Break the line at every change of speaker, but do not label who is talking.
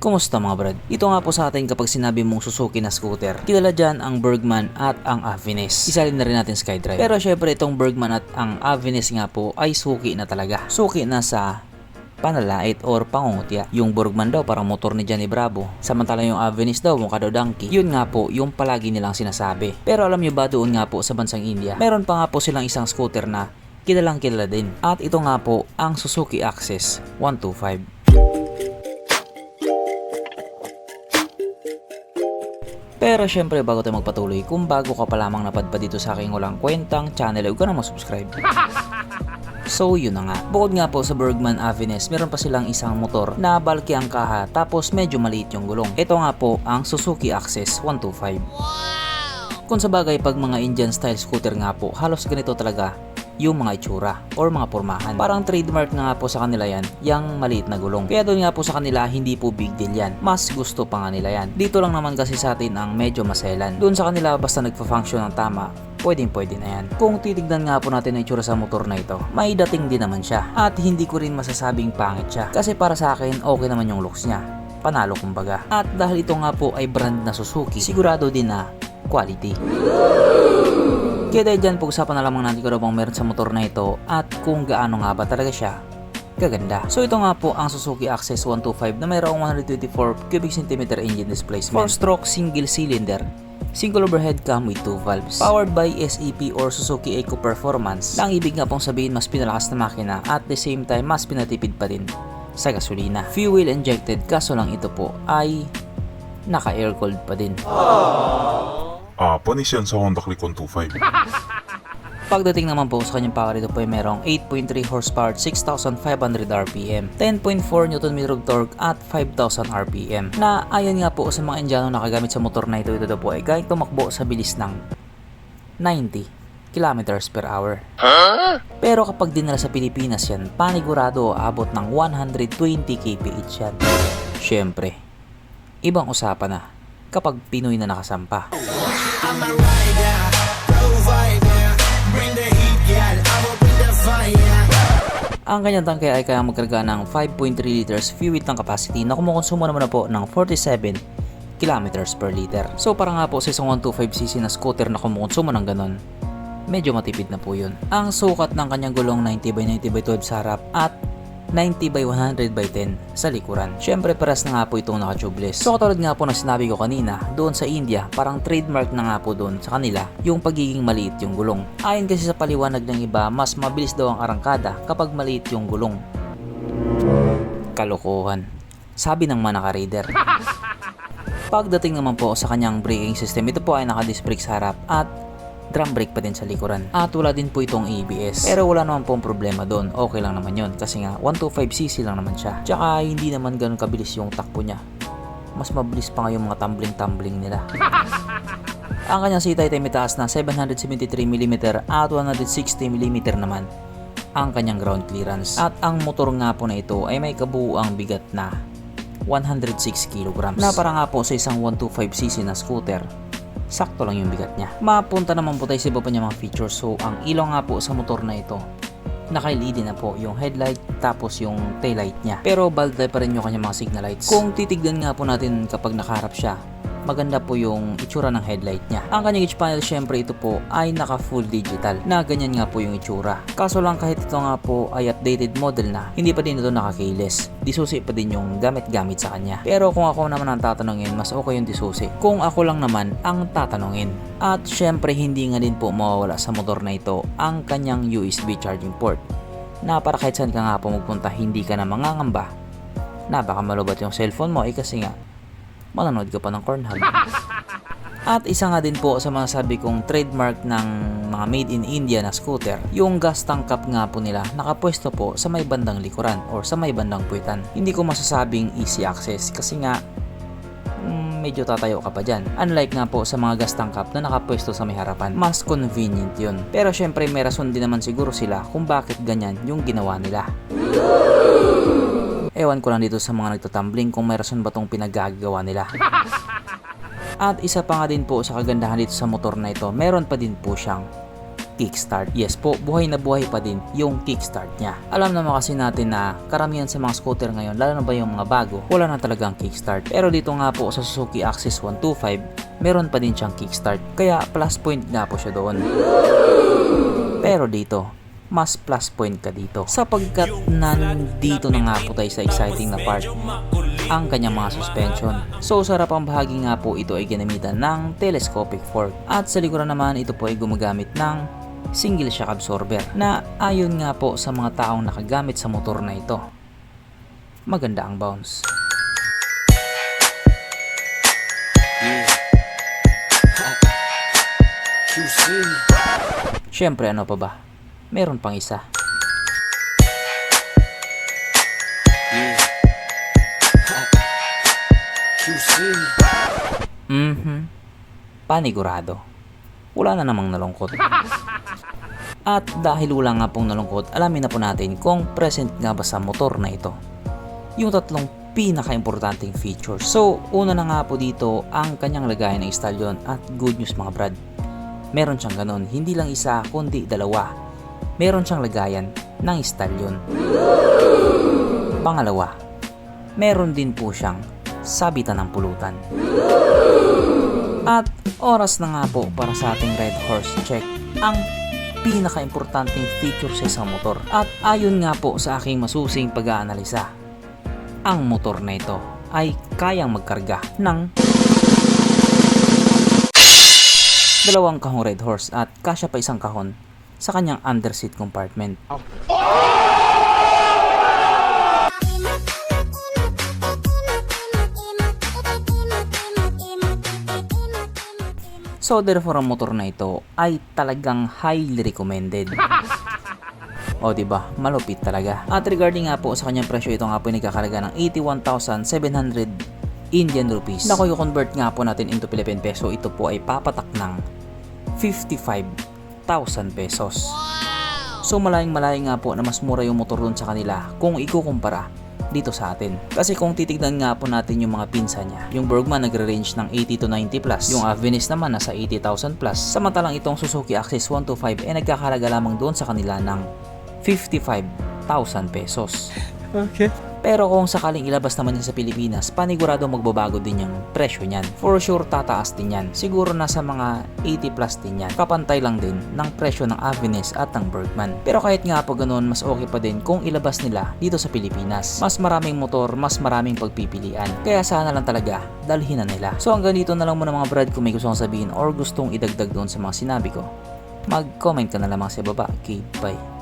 Kumusta mga brad? Ito nga po sa atin kapag sinabi mong Suzuki na scooter. Kilala dyan ang Bergman at ang Avensis. Isalin na rin natin SkyDrive. Pero syempre itong Bergman at ang Avensis nga po ay suki na talaga. Suki na sa panalait or pangungutya. Yung Bergman daw parang motor ni Johnny Bravo. Samantala yung Avensis daw mukha daw donkey. Yun nga po yung palagi nilang sinasabi. Pero alam nyo ba doon nga po sa bansang India, meron pa nga po silang isang scooter na kilalang kilala din. At ito nga po ang Suzuki Access 125. Pero syempre bago tayo magpatuloy, kung bago ka pa lamang napadpad dito sa aking walang kwentang channel, huwag ka na mag-subscribe. So yun na nga, bukod nga po sa Bergman Avensis, meron pa silang isang motor na bulky ang kaha tapos medyo maliit yung gulong. Ito nga po ang Suzuki Access 125. Kung sa bagay pag mga Indian style scooter nga po, halos ganito talaga yung mga itsura or mga pormahan. Parang trademark na nga po sa kanila yan, yung maliit na gulong. Kaya doon nga po sa kanila, hindi po big deal yan. Mas gusto pa nga nila yan. Dito lang naman kasi sa atin ang medyo maselan. Doon sa kanila, basta nagpa-function ng tama, pwede na yan. Kung titignan nga po natin ang itsura sa motor na ito, may dating din naman siya. At hindi ko rin masasabing pangit siya. Kasi para sa akin, okay naman yung looks niya. Panalo kumbaga. At dahil ito nga po ay brand na Suzuki, sigurado din na quality. Kaya dahil dyan, pag-usapan na lamang natin kung ano bang meron sa motor na ito at kung gaano nga ba talaga siya kaganda. So ito nga po ang Suzuki Access 125 na mayroong 124 cubic centimeter engine displacement, 4-stroke single cylinder, single overhead cam with 2 valves, powered by SEP or Suzuki Eco Performance. Ang ibig nga pong sabihin, mas pinalakas na makina at the same time mas pinatipid pa din sa gasolina. Fuel injected, kaso lang ito po ay naka-air cooled pa din.
Panis yan sa Honda Click 125.
Pagdating naman po sa kanyang power, ito po ay merong 8.3 horsepower, 6,500 RPM, 10.4 Nm of torque at 5,000 RPM. Na ayon nga po sa mga Indiano nakagamit sa motor na ito po ay kayang tumakbo sa bilis ng 90 kilometers per hour. Pero kapag dinala sa Pilipinas yan, panigurado aabot ng 120 kph yan. Syempre, ibang usapan na kapag Pinoy na nakasampa. Ang kanyang tangke ay kaya magkarga ng 5.3 liters fuel tank capacity na kumukonsumo naman na po ng 47 kilometers per liter. So para nga po sa isang 125cc na scooter na kumukonsumo ng ganon, medyo matipid na po yun. Ang sukat ng kanyang gulong 90x90x12 sa harap at 90x100x10 sa likuran. Syempre paras na nga po itong naka-tubeless. So katulad nga po na sinabi ko kanina, doon sa India, parang trademark na nga po doon sa kanila yung pagiging maliit yung gulong. Ayon kasi sa paliwanag ng iba, mas mabilis daw ang arangkada kapag maliit yung gulong. Kalokohan, sabi ng Manaka Raider. Pagdating naman po sa kanyang braking system, ito po ay naka-disc brake sa harap at drum brake pa din sa likuran. At wala din po itong ABS. Pero wala naman pong problema doon. Okay lang naman yun. Kasi nga 125cc lang naman siya. Tsaka hindi naman ganun kabilis yung takbo niya. Mas mabilis pa nga yung mga tumbling nila. Ang kanyang seat height ay may taas na 773mm at 160mm naman ang kanyang ground clearance. At ang motor nga po na ito ay may kabuuang bigat na 106 kg. Na para nga po sa isang 125cc na scooter, sakto lang yung bigat niya. Mapunta naman po tayo sa iba pa niya mga features. So ang ilaw nga po sa motor na ito, naka-LED na po yung headlight tapos yung taillight niya. Pero bulb light pa rin yung kanyang mga signal lights. Kung titignan nga po natin kapag nakaharap siya, maganda po yung itsura ng headlight niya. Ang kanyang gauge panel, syempre ito po ay naka full digital na ganyan nga po yung itsura. Kaso lang kahit ito nga po ay updated model na, hindi pa din ito naka-keyless. Disusi pa din yung gamit-gamit sa kanya. Pero kung ako naman ang tatanungin, mas okay yung disusi. Kung ako lang naman ang tatanungin. At syempre hindi nga din po mawawala sa motor na ito ang kanyang USB charging port. Na para kahit saan ka nga po magpunta, hindi ka na mangangamba na baka malubat yung cellphone mo kasi nga manonood ka pa ng Cornhub. At isa nga din po sa mga sabi kong trademark ng mga made in India na scooter, yung gas tank cap nga po nila nakapwesto po sa may bandang likuran or sa may bandang puwitan. Hindi ko masasabing easy access kasi nga medyo tatayo ka pa dyan. Unlike nga po sa mga gas tank cap na nakapwesto sa may harapan, mas convenient yun. Pero syempre may rason din naman siguro sila kung bakit ganyan yung ginawa nila. Ewan ko lang dito sa mga nagtatumbling kung may rason ba tong pinagagawa nila. At isa pa nga din po sa kagandahan dito sa motor na ito, meron pa din po siyang kickstart. Yes po, buhay na buhay pa din yung kickstart niya. Alam naman kasi natin na karamihan sa mga scooter ngayon, lalo na ba yung mga bago, wala na talagang kickstart. Pero dito nga po sa Suzuki Axis 125, meron pa din siyang kickstart. Kaya plus point nga po siya doon. Pero dito, mas plus point ka dito. Sapagkat nandito na nga po tayo sa exciting na part, ang kanyang mga suspension. So sa harapang bahagi nga po ito ay ginamitan ng telescopic fork. At sa likuran naman ito po ay gumagamit ng single shock absorber na ayon nga po sa mga taong nakagamit sa motor na ito, maganda ang bounce. Syempre ano pa ba? Meron pang isa. Panigurado. Wala na namang nalungkot. At dahil wala nga pong nalungkot, alamin na po natin kung present nga ba sa motor na ito yung tatlong pinaka-importanting features. So, una na nga po dito ang kanyang lagayan ng stallion at good news mga brad. Meron siyang ganun, hindi lang isa kundi dalawa. Meron siyang lagayan ng stallion. Pangalawa, meron din po siyang sabitan ng pulutan. At oras na nga po para sa ating Red Horse check ang pinaka-importanting feature sa isang motor. At ayon nga po sa aking masusing pag-aanalisa, ang motor na ito ay kayang magkarga ng 2 kahong Red Horse at kasya pa 1 kahon sa kanyang underseat compartment. So therefore ang motor na ito ay talagang highly recommended. O diba, malupit talaga. At regarding nga po sa kanyang presyo, ito nga po ay nagkakalaga ng 81,700 Indian rupees. Na kung i-convert nga po natin into Philippine peso, ito po ay papatak ng 55,000 pesos. So malayang-malayo nga po na mas mura yung motor dun sa kanila kung ikukumpara dito sa atin. Kasi kung titignan nga po natin yung mga pinsa niya, yung Burgman nagre-range ng 80 to 90 plus, yung Avensis naman nasa 80,000 plus, samantalang itong Suzuki Axis 125 ay nagkakalaga lamang doon sa kanila ng 55,000 pesos.
Okay.
Pero kung sakaling ilabas naman yan sa Pilipinas, panigurado magbabago din yung presyo niyan. For sure tataas din yan. Siguro nasa mga 80 plus din yan. Kapantay lang din ng presyo ng Avensis at ng Burgman. Pero kahit nga po ganun, mas okay pa din kung ilabas nila dito sa Pilipinas. Mas maraming motor, mas maraming pagpipilian. Kaya sana lang talaga, dalhin na nila. So hanggang dito na lang muna mga brad, kung may gustong sabihin or gustong idagdag doon sa mga sinabi ko, mag-comment ka na lamang sa baba. Okay, bye.